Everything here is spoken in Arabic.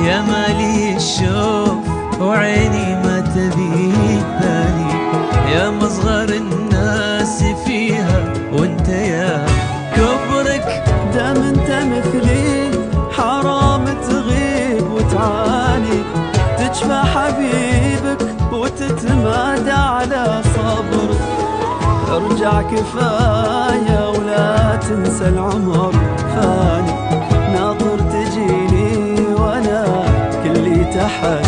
يا مالي الشوف وعيني ما تبي ثاني، يا مصغر الناس فيها وانت يا كبرك. دام انت مثلي حرام تغيب وتعاني، تجفى حبيبك وتتمادى على صبرك. ارجع كفاية ولا تنسى العمر فاني، ناظر تجيني وانا كلي تحت